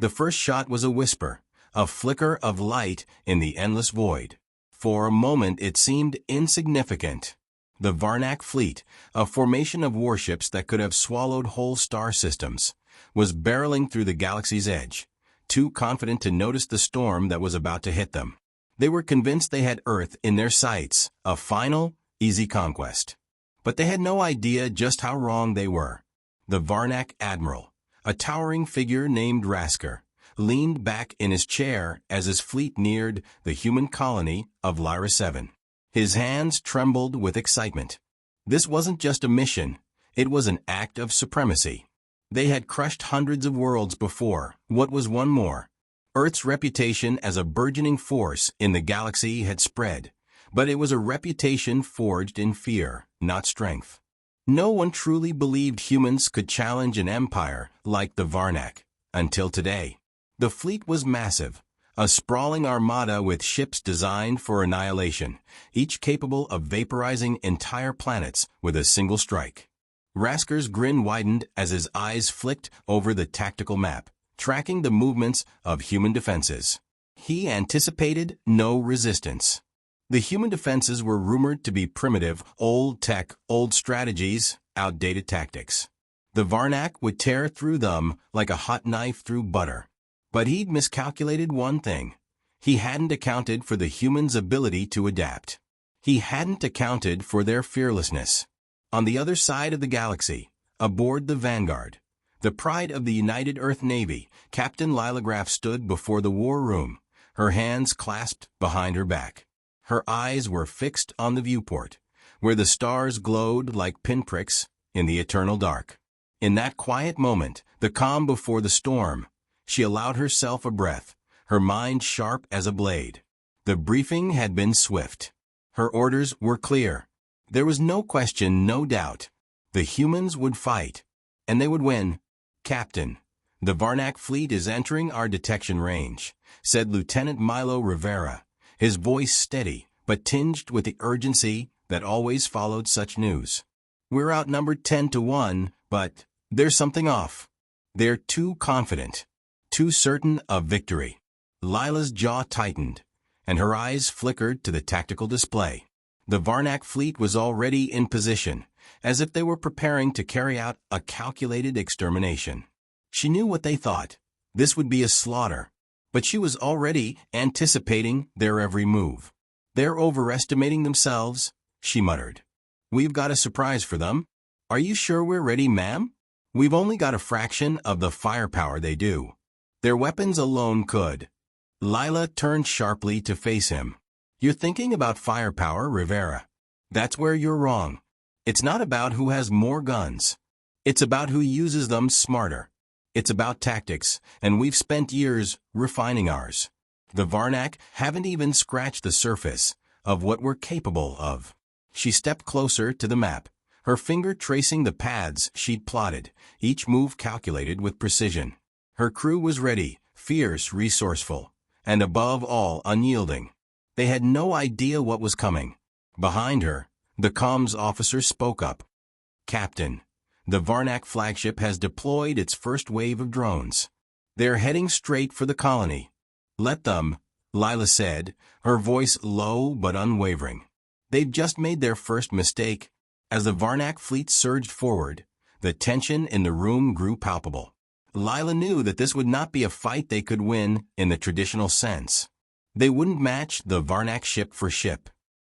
The first shot was a whisper, a flicker of light in the endless void. For a moment it seemed insignificant. The Varnak fleet, a formation of warships that could have swallowed whole star systems, was barreling through the galaxy's edge, too confident to notice the storm that was about to hit them. They were convinced they had Earth in their sights, a final, easy conquest. But they had no idea just how wrong they were. The Varnak admiral, a towering figure named Rasker, leaned back in his chair as his fleet neared the human colony of Lyra 7. His hands trembled with excitement. This wasn't just a mission, it was an act of supremacy. They had crushed hundreds of worlds before. What was one more? Earth's reputation as a burgeoning force in the galaxy had spread, but it was a reputation forged in fear, not strength. No one truly believed humans could challenge an empire like the Varnak, until today. The fleet was massive, a sprawling armada with ships designed for annihilation, each capable of vaporizing entire planets with a single strike. Rasker's grin widened as his eyes flicked over the tactical map, tracking the movements of human defenses. He anticipated no resistance. The human defenses were rumored to be primitive, old tech, old strategies, outdated tactics. The Varnak would tear through them like a hot knife through butter. But he'd miscalculated one thing. He hadn't accounted for the humans' ability to adapt. He hadn't accounted for their fearlessness. On the other side of the galaxy, aboard the Vanguard, the pride of the United Earth Navy, Captain Lila Graff stood before the war room, her hands clasped behind her back. Her eyes were fixed on the viewport, where the stars glowed like pinpricks in the eternal dark. In that quiet moment, the calm before the storm, she allowed herself a breath, her mind sharp as a blade. The briefing had been swift. Her orders were clear. There was no question, no doubt. The humans would fight, and they would win. "Captain, the Varnak fleet is entering our detection range," said Lieutenant Milo Rivera, his voice steady but tinged with the urgency that always followed such news. "We're outnumbered 10-1, but there's something off. They're too confident. Too certain of victory." Lila's jaw tightened, and her eyes flickered to the tactical display. The Varnak fleet was already in position, as if they were preparing to carry out a calculated extermination. She knew what they thought. This would be a slaughter, but she was already anticipating their every move. "They're overestimating themselves," she muttered. "We've got a surprise for them. Are you sure we're ready, ma'am? We've only got a fraction of the firepower they do. Their weapons alone could." Lila turned sharply to face him. "You're thinking about firepower, Rivera. That's where you're wrong. It's not about who has more guns. It's about who uses them smarter. It's about tactics, and we've spent years refining ours. The Varnak haven't even scratched the surface of what we're capable of." She stepped closer to the map, her finger tracing the paths she'd plotted, each move calculated with precision. Her crew was ready, fierce, resourceful, and above all, unyielding. They had no idea what was coming. Behind her, the comms officer spoke up. "Captain, the Varnak flagship has deployed its first wave of drones. They're heading straight for the colony." "Let them," Lila said, her voice low but unwavering. "They've just made their first mistake." As the Varnak fleet surged forward, the tension in the room grew palpable. Lila knew that this would not be a fight they could win in the traditional sense. They wouldn't match the Varnak ship for ship.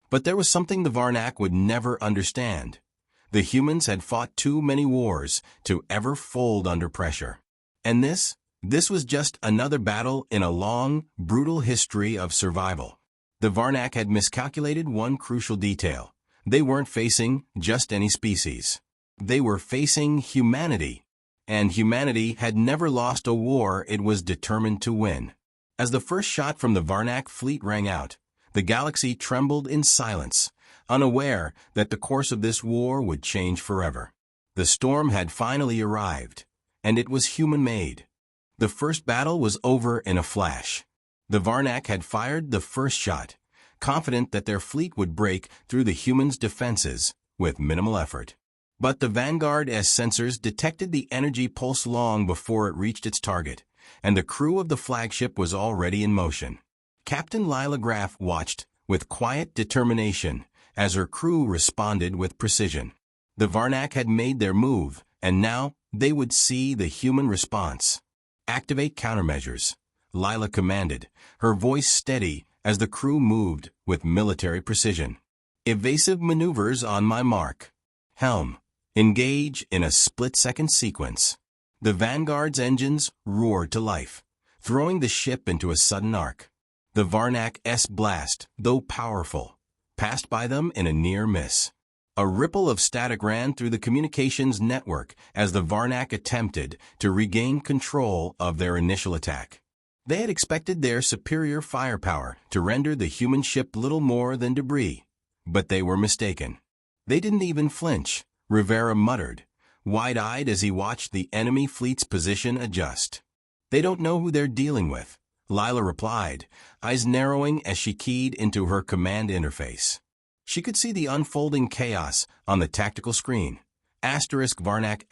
But there was something the Varnak would never understand. The humans had fought too many wars to ever fold under pressure. And this was just another battle in a long, brutal history of survival. The Varnak had miscalculated one crucial detail. They weren't facing just any species. They were facing humanity. And humanity had never lost a war it was determined to win. As the first shot from the Varnak fleet rang out, the galaxy trembled in silence, unaware that the course of this war would change forever. The storm had finally arrived, and it was human-made. The first battle was over in a flash. The Varnak had fired the first shot, confident that their fleet would break through the humans' defenses with minimal effort. But the Vanguard's sensors detected the energy pulse long before it reached its target, and the crew of the flagship was already in motion. Captain Lila Graff watched, with quiet determination, as her crew responded with precision. The Varnak had made their move, and now they would see the human response. "Activate countermeasures," Lila commanded, her voice steady as the crew moved with military precision. "Evasive maneuvers on my mark. Helm. Engage in a split-second sequence." The Vanguard's engines roared to life, throwing the ship into a sudden arc. The Varnak's blast, though powerful, passed by them in a near miss. A ripple of static ran through the communications network as the Varnak attempted to regain control of their initial attack. They had expected their superior firepower to render the human ship little more than debris, but they were mistaken. "They didn't even flinch," Rivera muttered, wide-eyed as he watched the enemy fleet's position adjust. "They don't know who they're dealing with," Lila replied, eyes narrowing as she keyed into her command interface. She could see the unfolding chaos on the tactical screen. Varnak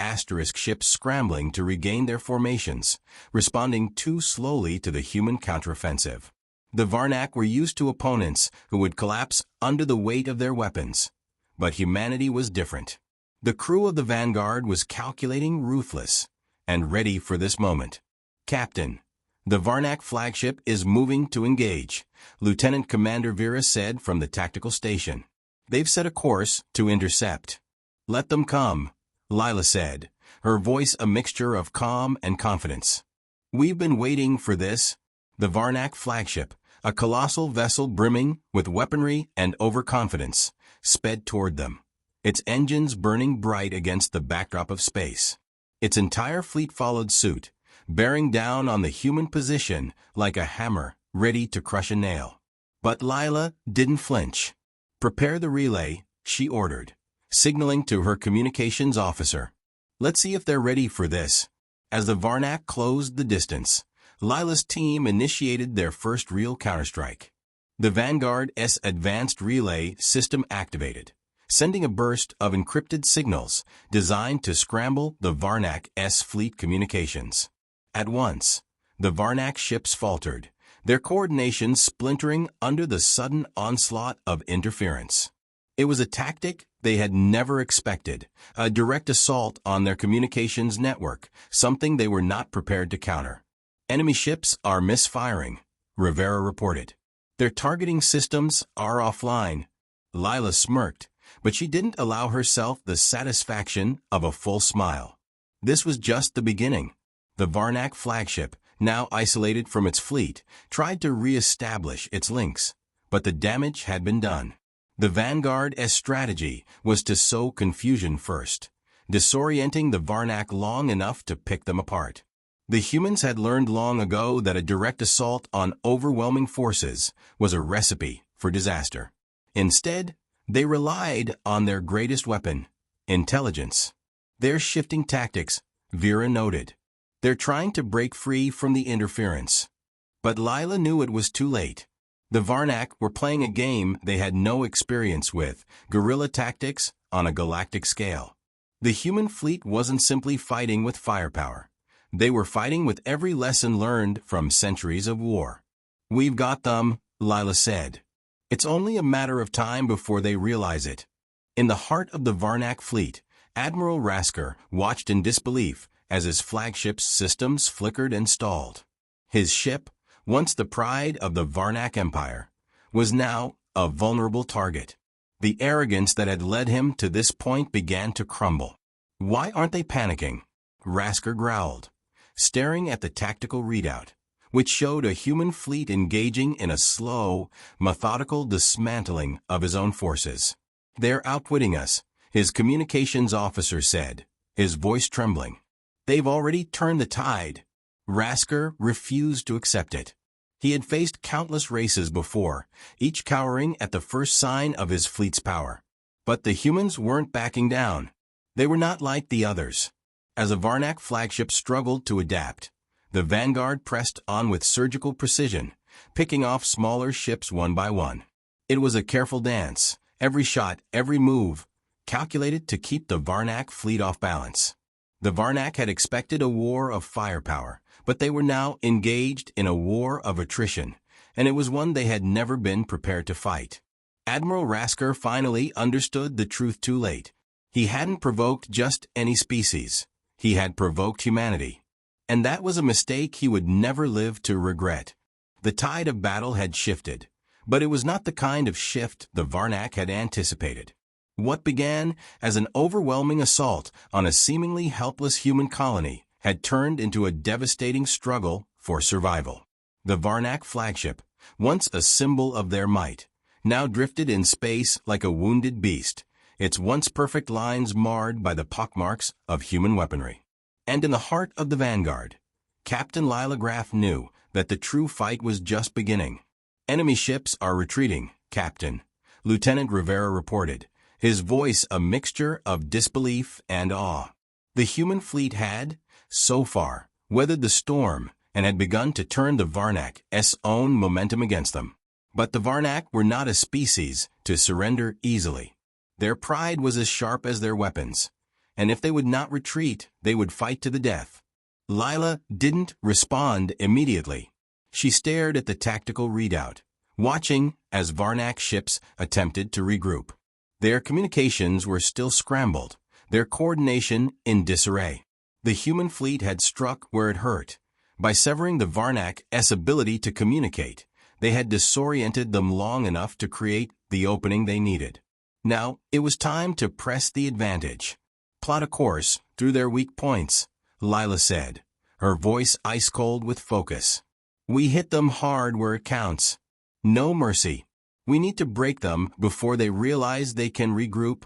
ships scrambling to regain their formations, responding too slowly to the human counteroffensive. The Varnak were used to opponents who would collapse under the weight of their weapons. But humanity was different. The crew of the Vanguard was calculating, ruthless, and ready for this moment. "Captain, the Varnak flagship is moving to engage," Lieutenant Commander Vera said from the tactical station. "They've set a course to intercept." "Let them come," Lila said, her voice a mixture of calm and confidence. "We've been waiting for this." The Varnak flagship, a colossal vessel brimming with weaponry and overconfidence, sped toward them, its engines burning bright against the backdrop of space. Its entire fleet followed suit, bearing down on the human position like a hammer ready to crush a nail. But Lila didn't flinch. "Prepare the relay," she ordered, signaling to her communications officer. "Let's see if they're ready for this." As the Varnak closed the distance, Lila's team initiated their first real counterstrike. The Vanguard's advanced relay system activated, sending a burst of encrypted signals designed to scramble the Varnak's fleet communications. At once, the Varnak ships faltered, their coordination splintering under the sudden onslaught of interference. It was a tactic they had never expected, a direct assault on their communications network, something they were not prepared to counter. "Enemy ships are misfiring," Rivera reported. "Their targeting systems are offline." Lila smirked, but she didn't allow herself the satisfaction of a full smile. This was just the beginning. The Varnak flagship, now isolated from its fleet, tried to re-establish its links, but the damage had been done. The Vanguard's strategy was to sow confusion first, disorienting the Varnak long enough to pick them apart. The humans had learned long ago that a direct assault on overwhelming forces was a recipe for disaster. Instead, they relied on their greatest weapon, intelligence. "They're shifting tactics," Vera noted. "They're trying to break free from the interference." But Lila knew it was too late. The Varnak were playing a game they had no experience with, guerrilla tactics on a galactic scale. The human fleet wasn't simply fighting with firepower. They were fighting with every lesson learned from centuries of war. "We've got them," Lila said. "It's only a matter of time before they realize it." In the heart of the Varnak fleet, Admiral Rasker watched in disbelief as his flagship's systems flickered and stalled. His ship, once the pride of the Varnak Empire, was now a vulnerable target. The arrogance that had led him to this point began to crumble. "Why aren't they panicking?" Rasker growled, staring at the tactical readout, which showed a human fleet engaging in a slow, methodical dismantling of his own forces. "They're outwitting us," his communications officer said, his voice trembling. "They've already turned the tide." Rasker refused to accept it. He had faced countless races before, each cowering at the first sign of his fleet's power. But the humans weren't backing down. They were not like the others. As a Varnak flagship struggled to adapt, the Vanguard pressed on with surgical precision, picking off smaller ships one by one. It was a careful dance, every shot, every move, calculated to keep the Varnak fleet off balance. The Varnak had expected a war of firepower, But they were now engaged in a war of attrition, and it was one they had never been prepared to fight. Admiral Rasker finally understood the truth too late. He hadn't provoked just any species. He had provoked humanity. And that was a mistake he would never live to regret. The tide of battle had shifted, but it was not the kind of shift the Varnak had anticipated. What began as an overwhelming assault on a seemingly helpless human colony had turned into a devastating struggle for survival. The Varnak flagship, once a symbol of their might, now drifted in space like a wounded beast, its once perfect lines marred by the pockmarks of human weaponry. And in the heart of the vanguard, Captain Lilagraph knew that the true fight was just beginning. "Enemy ships are retreating, Captain," Lieutenant Rivera reported, his voice a mixture of disbelief and awe. The human fleet had, so far, weathered the storm and had begun to turn the Varnak's own momentum against them. But the Varnak were not a species to surrender easily. Their pride was as sharp as their weapons, and if they would not retreat, they would fight to the death. Lila didn't respond immediately. She stared at the tactical readout, watching as Varnak ships attempted to regroup. Their communications were still scrambled, their coordination in disarray. The human fleet had struck where it hurt. By severing the Varnak's ability to communicate, they had disoriented them long enough to create the opening they needed. Now, it was time to press the advantage. "Plot a course through their weak points," Lila said, her voice ice-cold with focus. "We hit them hard where it counts. No mercy. We need to break them before they realize they can regroup."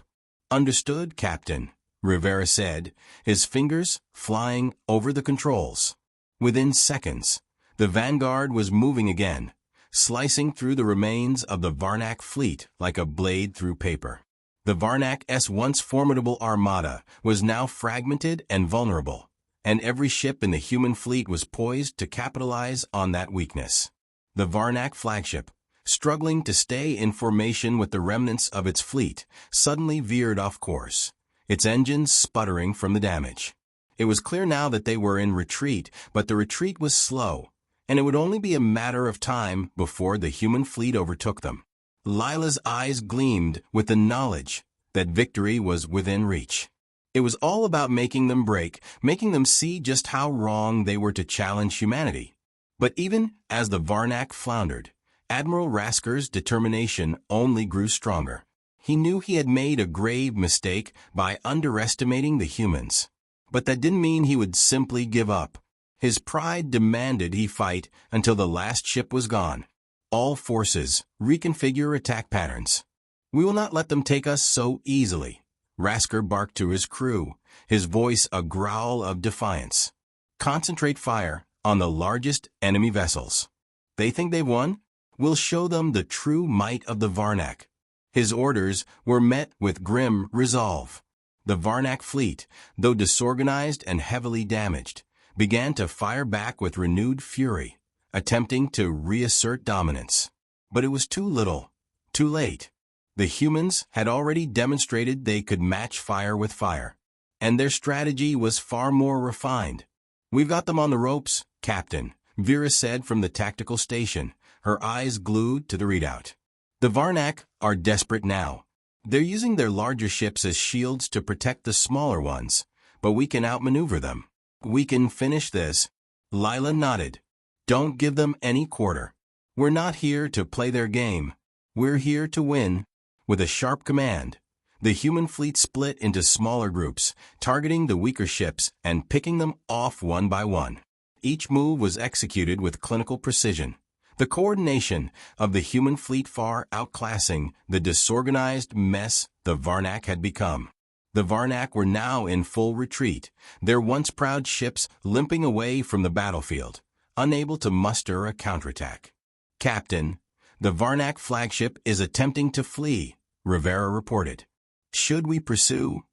"Understood, Captain," Rivera said, his fingers flying over the controls. Within seconds, the vanguard was moving again, slicing through the remains of the Varnak fleet like a blade through paper. The Varnak's once formidable armada was now fragmented and vulnerable, and every ship in the human fleet was poised to capitalize on that weakness. The Varnak flagship, struggling to stay in formation with the remnants of its fleet, suddenly veered off course, its engines sputtering from the damage. It was clear now that they were in retreat, but the retreat was slow, and it would only be a matter of time before the human fleet overtook them. Lila's eyes gleamed with the knowledge that victory was within reach. It was all about making them break, making them see just how wrong they were to challenge humanity. But even as the Varnak floundered, Admiral Rasker's determination only grew stronger. He knew he had made a grave mistake by underestimating the humans. But that didn't mean he would simply give up. His pride demanded he fight until the last ship was gone. "All forces, reconfigure attack patterns. We will not let them take us so easily," Rasker barked to his crew, his voice a growl of defiance. "Concentrate fire on the largest enemy vessels. They think they've won? We'll show them the true might of the Varnak." His orders were met with grim resolve. The Varnak fleet, though disorganized and heavily damaged, began to fire back with renewed fury, attempting to reassert dominance. But it was too little, too late. The humans had already demonstrated they could match fire with fire, and their strategy was far more refined. "We've got them on the ropes, Captain," Vera said from the tactical station, her eyes glued to the readout. "The Varnak are desperate now. They're using their larger ships as shields to protect the smaller ones, but we can outmaneuver them. We can finish this." Lila nodded. "Don't give them any quarter. We're not here to play their game. We're here to win." With a sharp command, the human fleet split into smaller groups, targeting the weaker ships and picking them off one by one. Each move was executed with clinical precision, the coordination of the human fleet far outclassing the disorganized mess the Varnak had become. The Varnak were now in full retreat, their once proud ships limping away from the battlefield, unable to muster a counterattack. "Captain, the Varnak flagship is attempting to flee," Rivera reported. "Should we pursue?"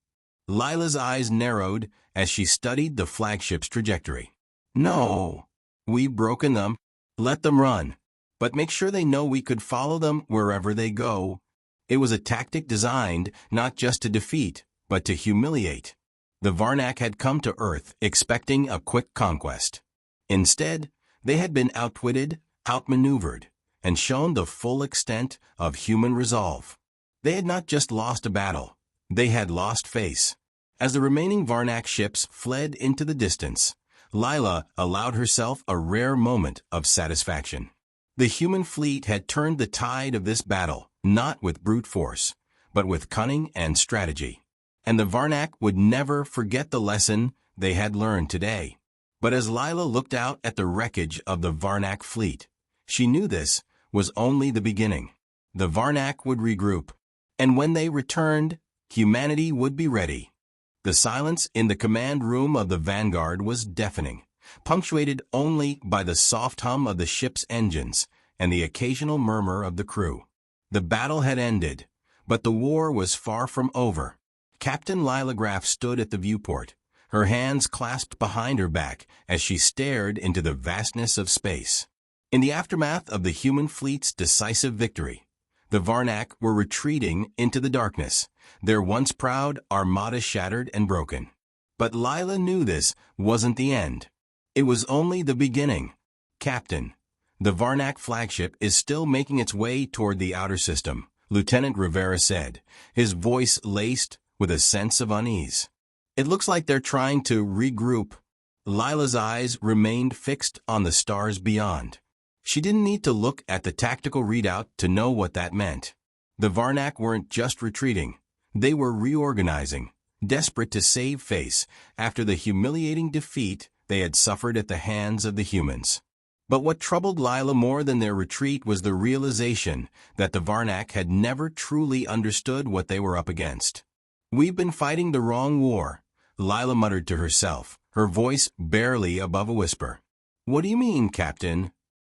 Lila's eyes narrowed as she studied the flagship's trajectory. "No. We've broken them. Let them run. But make sure they know we could follow them wherever they go." It was a tactic designed not just to defeat, but to humiliate. The Varnak had come to Earth expecting a quick conquest. Instead, they had been outwitted, outmaneuvered, and shown the full extent of human resolve. They had not just lost a battle, they had lost face. As the remaining Varnak ships fled into the distance, Lila allowed herself a rare moment of satisfaction. The human fleet had turned the tide of this battle, not with brute force, but with cunning and strategy. And the Varnak would never forget the lesson they had learned today. But as Lila looked out at the wreckage of the Varnak fleet, she knew this was only the beginning. The Varnak would regroup, and when they returned, humanity would be ready. The silence in the command room of the Vanguard was deafening, punctuated only by the soft hum of the ship's engines and the occasional murmur of the crew. The battle had ended, but the war was far from over. Captain Lila Graff stood at the viewport, her hands clasped behind her back as she stared into the vastness of space. In the aftermath of the human fleet's decisive victory, the Varnak were retreating into the darkness, their once proud armada shattered and broken. But Lila knew this wasn't the end. It was only the beginning. Captain, the Varnak flagship is still making its way toward the outer system, Lieutenant Rivera said, his voice laced with a sense of unease. It looks like they're trying to regroup. Lila's eyes remained fixed on the stars beyond. She didn't need to look at the tactical readout to know what that meant. The Varnak weren't just retreating. They were reorganizing, desperate to save face after the humiliating defeat they had suffered at the hands of the humans. But what troubled Lila more than their retreat was the realization that the Varnak had never truly understood what they were up against. "We've been fighting the wrong war," Lila muttered to herself, her voice barely above a whisper. "What do you mean, Captain?"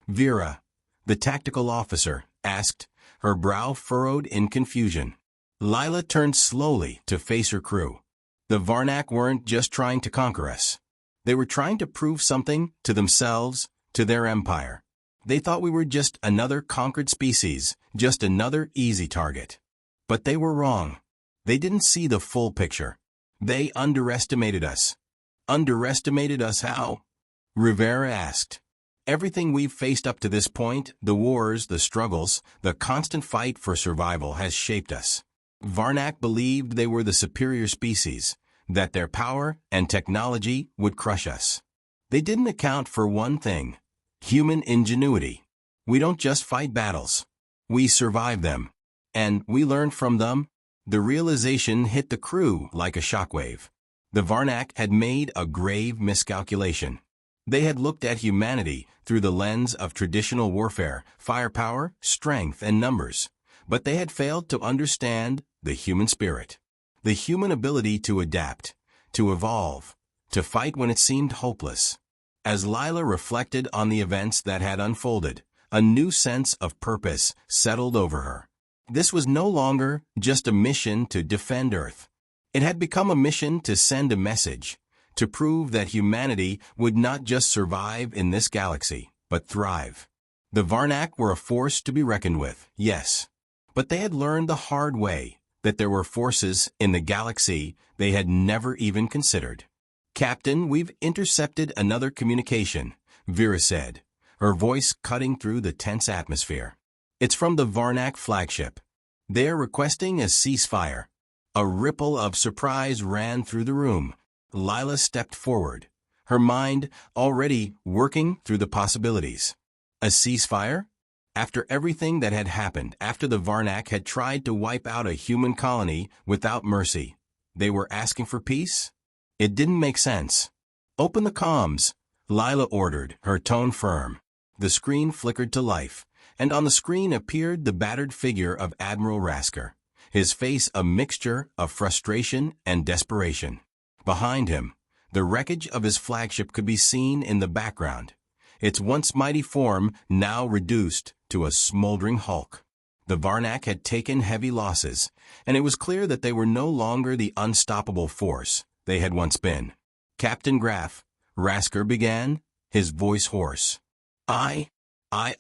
Vera, the tactical officer, asked, her brow furrowed in confusion. Lila turned slowly to face her crew. The Varnak weren't just trying to conquer us. They were trying to prove something to themselves, to their empire. They thought we were just another conquered species, just another easy target. But they were wrong. They didn't see the full picture. They underestimated us. Underestimated us how? Rivera asked. Everything we've faced up to this point, the wars, the struggles, the constant fight for survival has shaped us. Varnak believed they were the superior species, that their power and technology would crush us. They didn't account for one thing: human ingenuity. We don't just fight battles. We survive them. And we learn from them. The realization hit the crew like a shockwave. The Varnak had made a grave miscalculation. They had looked at humanity through the lens of traditional warfare, firepower, strength, and numbers. But they had failed to understand the human spirit, the human ability to adapt, to evolve, to fight when it seemed hopeless. As Lila reflected on the events that had unfolded, a new sense of purpose settled over her. This was no longer just a mission to defend Earth. It had become a mission to send a message, to prove that humanity would not just survive in this galaxy, but thrive. The Varnak were a force to be reckoned with, yes. But they had learned the hard way that there were forces in the galaxy they had never even considered. "Captain, we've intercepted another communication," Vera said, her voice cutting through the tense atmosphere. "It's from the Varnak flagship. They're requesting a ceasefire." A ripple of surprise ran through the room. Lila stepped forward, her mind already working through the possibilities. A ceasefire? After everything that had happened, after the Varnak had tried to wipe out a human colony without mercy, they were asking for peace? It didn't make sense. "Open the comms," Lila ordered, her tone firm. The screen flickered to life, and on the screen appeared the battered figure of Admiral Rasker, his face a mixture of frustration and desperation. Behind him, the wreckage of his flagship could be seen in the background, its once mighty form now reduced to a smoldering hulk. The Varnak had taken heavy losses, and it was clear that they were no longer the unstoppable force they had once been. "Captain Graff," Rasker began, his voice hoarse. I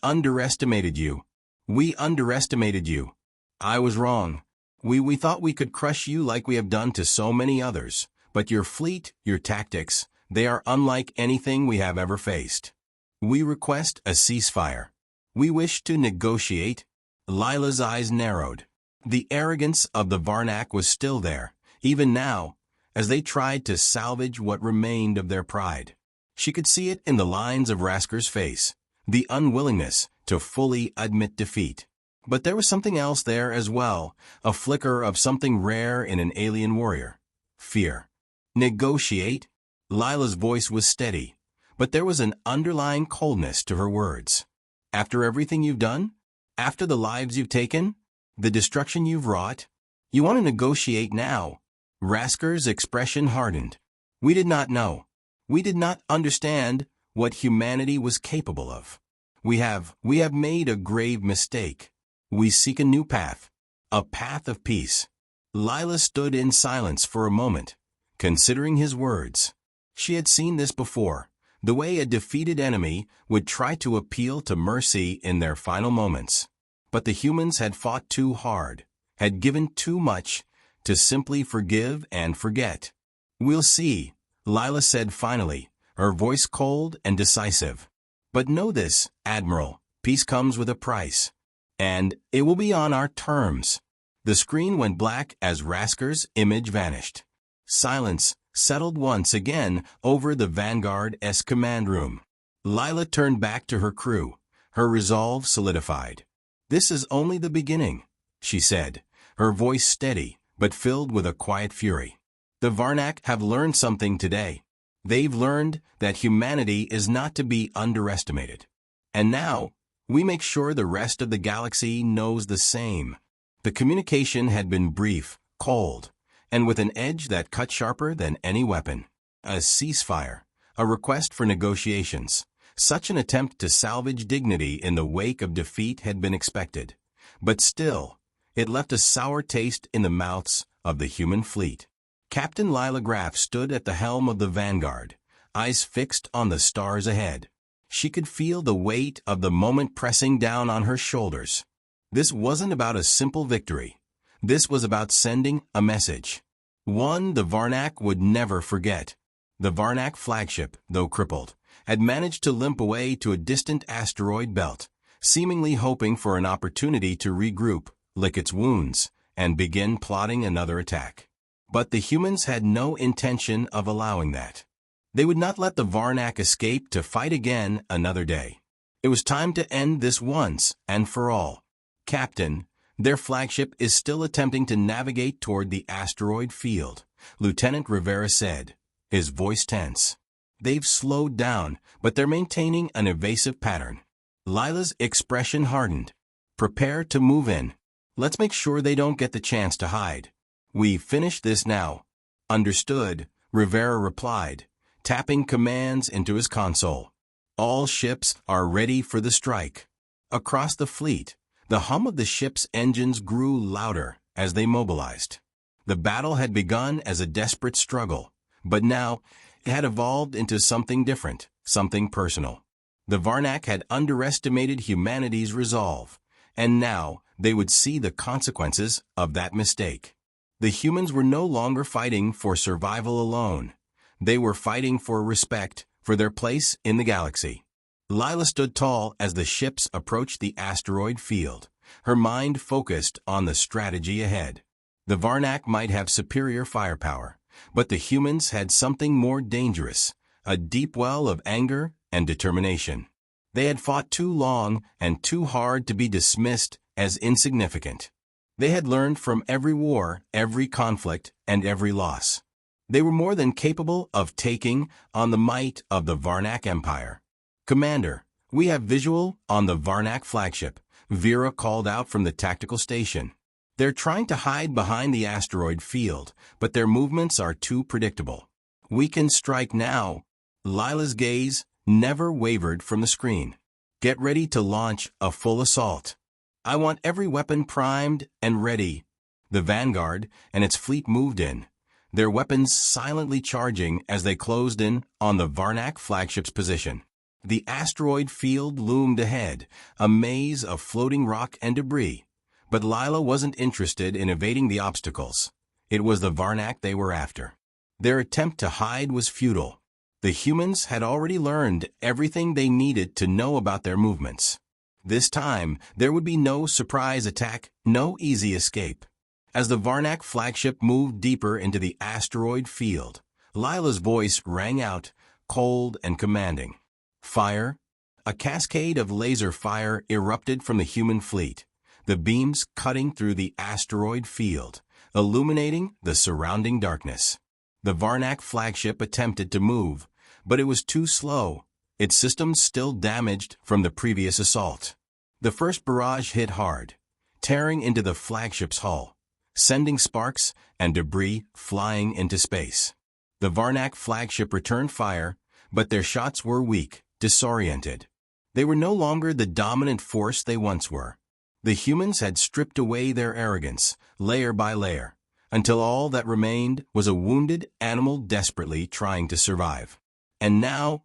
underestimated you. We underestimated you. I was wrong. We thought we could crush you like we have done to so many others. But your fleet, your tactics, They are unlike anything we have ever faced. We request a ceasefire. We wish to negotiate." Lila's eyes narrowed. The arrogance of the Varnak was still there, even now, as they tried to salvage what remained of their pride. She could see it in the lines of Rasker's face, the unwillingness to fully admit defeat. But there was something else there as well, a flicker of something rare in an alien warrior. Fear. "Negotiate?" Lila's voice was steady, but there was an underlying coldness to her words. "After everything you've done? After the lives you've taken? The destruction you've wrought? You want to negotiate now?" Rasker's expression hardened. "We did not know. We did not understand what humanity was capable of. We have made a grave mistake. We seek a new path, a path of peace." Lila stood in silence for a moment, considering his words. She had seen this before, the way a defeated enemy would try to appeal to mercy in their final moments. But the humans had fought too hard, had given too much, to simply forgive and forget. "We'll see," Lila said finally, her voice cold and decisive. "But know this, Admiral, peace comes with a price. And it will be on our terms." The screen went black as Rasker's image vanished. Silence settled once again over the Vanguard's command room. Lila turned back to her crew, her resolve solidified. "This is only the beginning," she said, her voice steady but filled with a quiet fury. "The Varnak have learned something today. They've learned that humanity is not to be underestimated. And now, we make sure the rest of the galaxy knows the same." The communication had been brief, cold, and with an edge that cut sharper than any weapon. A ceasefire, a request for negotiations. Such an attempt to salvage dignity in the wake of defeat had been expected. But still, it left a sour taste in the mouths of the human fleet. Captain Lila Graff stood at the helm of the Vanguard, eyes fixed on the stars ahead. She could feel the weight of the moment pressing down on her shoulders. This wasn't about a simple victory. This was about sending a message. One the Varnak would never forget. The Varnak flagship, though crippled, had managed to limp away to a distant asteroid belt, seemingly hoping for an opportunity to regroup, lick its wounds, and begin plotting another attack. But the humans had no intention of allowing that. They would not let the Varnak escape to fight again another day. It was time to end this once and for all. "Captain, their flagship is still attempting to navigate toward the asteroid field," Lieutenant Rivera said, his voice tense. "They've slowed down, but they're maintaining an evasive pattern." Lila's expression hardened. "Prepare to move in. Let's make sure they don't get the chance to hide." "We finish this now." "Understood," Rivera replied, tapping commands into his console. "All ships are ready for the strike." Across the fleet, the hum of the ship's engines grew louder as they mobilized. The battle had begun as a desperate struggle, but now it had evolved into something different, something personal. The Varnak had underestimated humanity's resolve, and now they would see the consequences of that mistake. The humans were no longer fighting for survival alone. They were fighting for respect for their place in the galaxy. Lila stood tall as the ships approached the asteroid field, her mind focused on the strategy ahead. The Varnak might have superior firepower, but the humans had something more dangerous, a deep well of anger and determination. They had fought too long and too hard to be dismissed as insignificant. They had learned from every war, every conflict, and every loss. They were more than capable of taking on the might of the Varnak Empire. "Commander, we have visual on the Varnak flagship," Vera called out from the tactical station. "They're trying to hide behind the asteroid field, but their movements are too predictable. We can strike now." Lila's gaze never wavered from the screen. "Get ready to launch a full assault. I want every weapon primed and ready." The Vanguard and its fleet moved in, their weapons silently charging as they closed in on the Varnak flagship's position. The asteroid field loomed ahead, a maze of floating rock and debris. But Lila wasn't interested in evading the obstacles. It was the Varnak they were after. Their attempt to hide was futile. The humans had already learned everything they needed to know about their movements. This time, there would be no surprise attack, no easy escape. As the Varnak flagship moved deeper into the asteroid field, Lila's voice rang out, cold and commanding. Fire! A cascade of laser fire erupted from the human fleet, the beams cutting through the asteroid field, illuminating the surrounding darkness. The Varnak flagship attempted to move, but it was too slow, its systems still damaged from the previous assault. The first barrage hit hard, tearing into the flagship's hull, sending sparks and debris flying into space. The Varnak flagship returned fire, but their shots were weak, disoriented. They were no longer the dominant force they once were. The humans had stripped away their arrogance, layer by layer, until all that remained was a wounded animal desperately trying to survive. And now,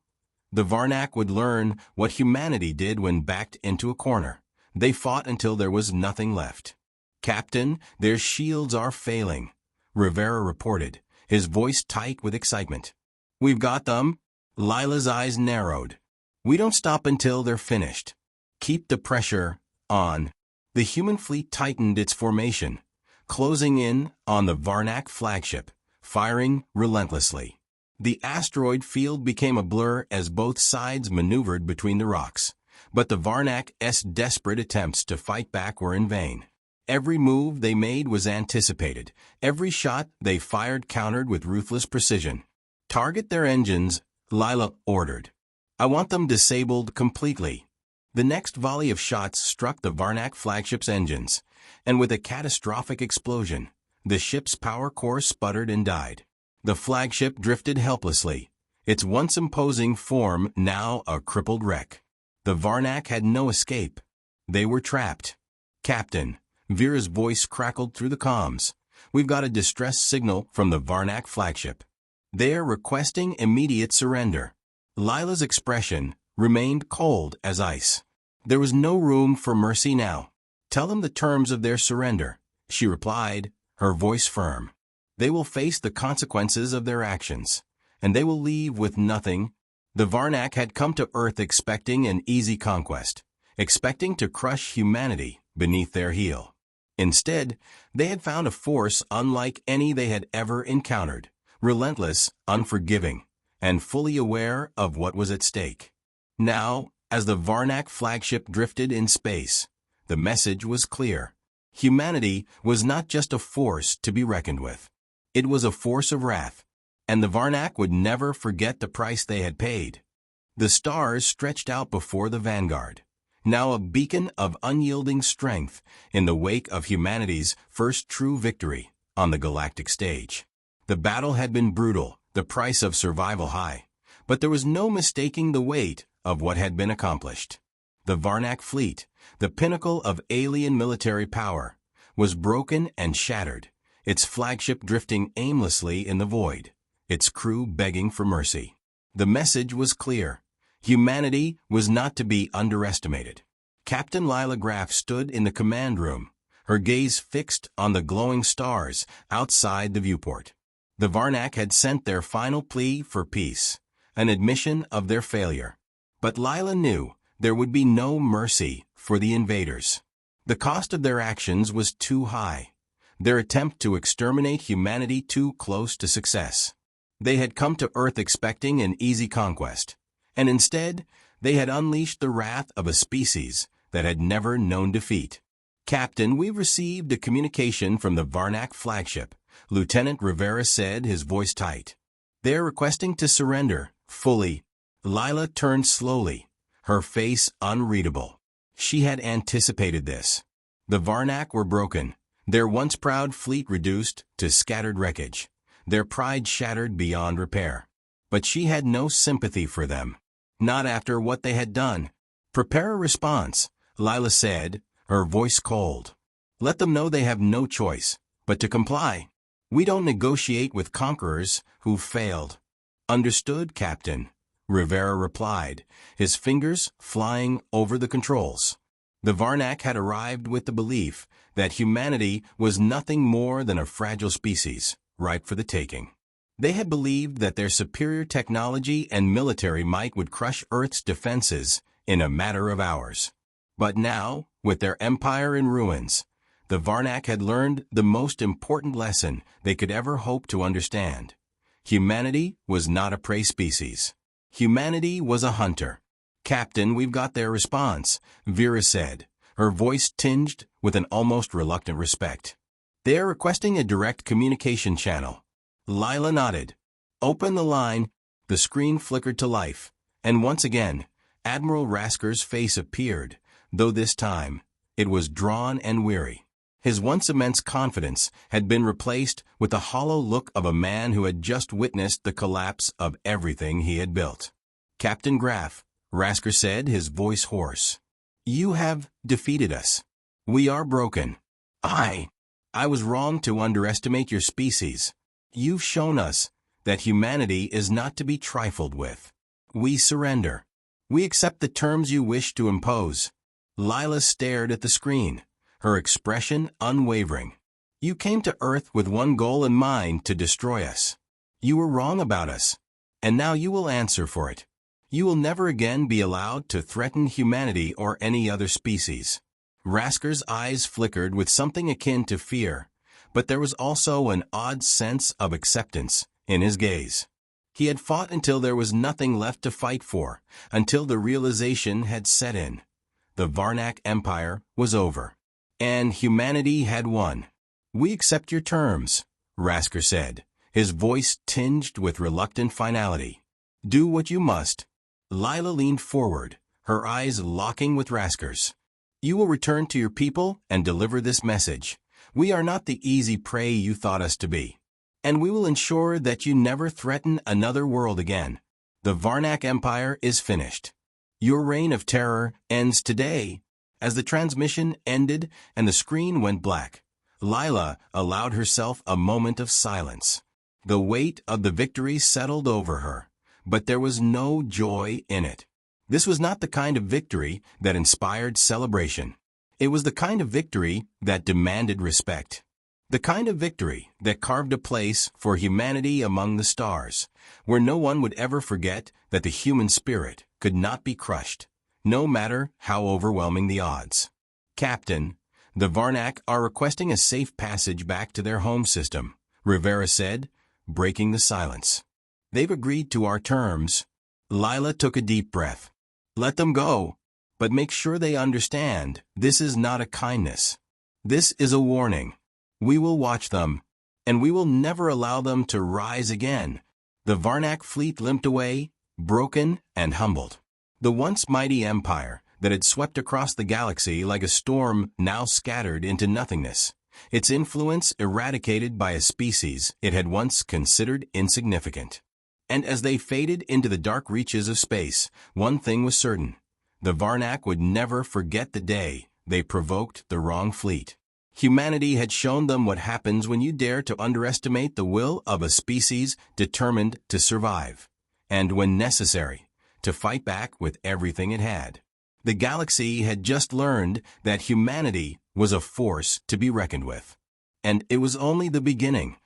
the Varnak would learn what humanity did when backed into a corner. They fought until there was nothing left. "Captain, their shields are failing," Rivera reported, his voice tight with excitement. "We've got them." Lila's eyes narrowed. "We don't stop until they're finished. Keep the pressure on." The human fleet tightened its formation, closing in on the Varnak flagship, firing relentlessly. The asteroid field became a blur as both sides maneuvered between the rocks, but the Varnak's desperate attempts to fight back were in vain. Every move they made was anticipated. Every shot they fired countered with ruthless precision. "Target their engines," Lila ordered. "I want them disabled completely." The next volley of shots struck the Varnak flagship's engines, and with a catastrophic explosion, the ship's power core sputtered and died. The flagship drifted helplessly, its once imposing form now a crippled wreck. The Varnak had no escape. They were trapped. "Captain," Vera's voice crackled through the comms, "we've got a distress signal from the Varnak flagship. They're requesting immediate surrender." Lila's expression remained cold as ice. There was no room for mercy now. "Tell them the terms of their surrender," she replied, her voice firm. "They will face the consequences of their actions, and they will leave with nothing." The Varnak had come to Earth expecting an easy conquest, expecting to crush humanity beneath their heel. Instead, they had found a force unlike any they had ever encountered, relentless, unforgiving, and fully aware of what was at stake. Now, as the Varnak flagship drifted in space, the message was clear. Humanity was not just a force to be reckoned with. It was a force of wrath, and the Varnak would never forget the price they had paid. The stars stretched out before the vanguard, now a beacon of unyielding strength in the wake of humanity's first true victory on the galactic stage. The battle had been brutal, the price of survival high, but there was no mistaking the weight of what had been accomplished. The Varnak fleet, the pinnacle of alien military power, was broken and shattered, its flagship drifting aimlessly in the void, its crew begging for mercy. The message was clear. Humanity was not to be underestimated. Captain Lila Graff stood in the command room, her gaze fixed on the glowing stars outside the viewport. The Varnak had sent their final plea for peace, an admission of their failure. But Lila knew there would be no mercy for the invaders. The cost of their actions was too high, their attempt to exterminate humanity too close to success. They had come to Earth expecting an easy conquest, and instead, they had unleashed the wrath of a species that had never known defeat. "Captain, we've received a communication from the Varnak flagship," Lieutenant Rivera said, his voice tight. "They're requesting to surrender, fully." Lila turned slowly, her face unreadable. She had anticipated this. The Varnak were broken, their once proud fleet reduced to scattered wreckage, their pride shattered beyond repair. But she had no sympathy for them. Not after what they had done. "Prepare a response," Lila said, her voice cold. "Let them know they have no choice but to comply. We don't negotiate with conquerors who failed." "Understood, Captain," Rivera replied, his fingers flying over the controls. The Varnak had arrived with the belief that humanity was nothing more than a fragile species, ripe for the taking. They had believed that their superior technology and military might would crush Earth's defenses in a matter of hours. But now, with their empire in ruins, the Varnak had learned the most important lesson they could ever hope to understand. Humanity was not a prey species. Humanity was a hunter. "Captain, we've got their response," Vera said, her voice tinged with an almost reluctant respect. "They are requesting a direct communication channel." Lila nodded. "Open the line." The screen flickered to life, and once again, Admiral Rasker's face appeared, though this time, it was drawn and weary. His once immense confidence had been replaced with the hollow look of a man who had just witnessed the collapse of everything he had built. "Captain Graff," Rasker said, his voice hoarse. "You have defeated us. We are broken. I was wrong to underestimate your species. You've shown us that humanity is not to be trifled with. We surrender. We accept the terms you wish to impose." Lila stared at the screen, her expression unwavering. "You came to Earth with one goal in mind, to destroy us. You were wrong about us, and now you will answer for it. You will never again be allowed to threaten humanity or any other species." Rasker's eyes flickered with something akin to fear, but there was also an odd sense of acceptance in his gaze. He had fought until there was nothing left to fight for, until the realization had set in. The Varnak Empire was over, and humanity had won. "We accept your terms," Rasker said, his voice tinged with reluctant finality. "Do what you must." Lila leaned forward, her eyes locking with Rasker's. "You will return to your people and deliver this message. We are not the easy prey you thought us to be. And we will ensure that you never threaten another world again. The Varnak Empire is finished. Your reign of terror ends today." As the transmission ended and the screen went black, Lila allowed herself a moment of silence. The weight of the victory settled over her, but there was no joy in it. This was not the kind of victory that inspired celebration. It was the kind of victory that demanded respect. The kind of victory that carved a place for humanity among the stars, where no one would ever forget that the human spirit could not be crushed, no matter how overwhelming the odds. "Captain, the Varnak are requesting a safe passage back to their home system," Rivera said, breaking the silence. "They've agreed to our terms." Lila took a deep breath. "Let them go, but make sure they understand this is not a kindness. This is a warning. We will watch them, and we will never allow them to rise again." The Varnak fleet limped away, broken and humbled. The once mighty empire that had swept across the galaxy like a storm now scattered into nothingness, its influence eradicated by a species it had once considered insignificant. And as they faded into the dark reaches of space, one thing was certain: the Varnak would never forget the day they provoked the wrong fleet. Humanity had shown them what happens when you dare to underestimate the will of a species determined to survive, and when necessary, to fight back with everything it had. The galaxy had just learned that humanity was a force to be reckoned with. And it was only the beginning.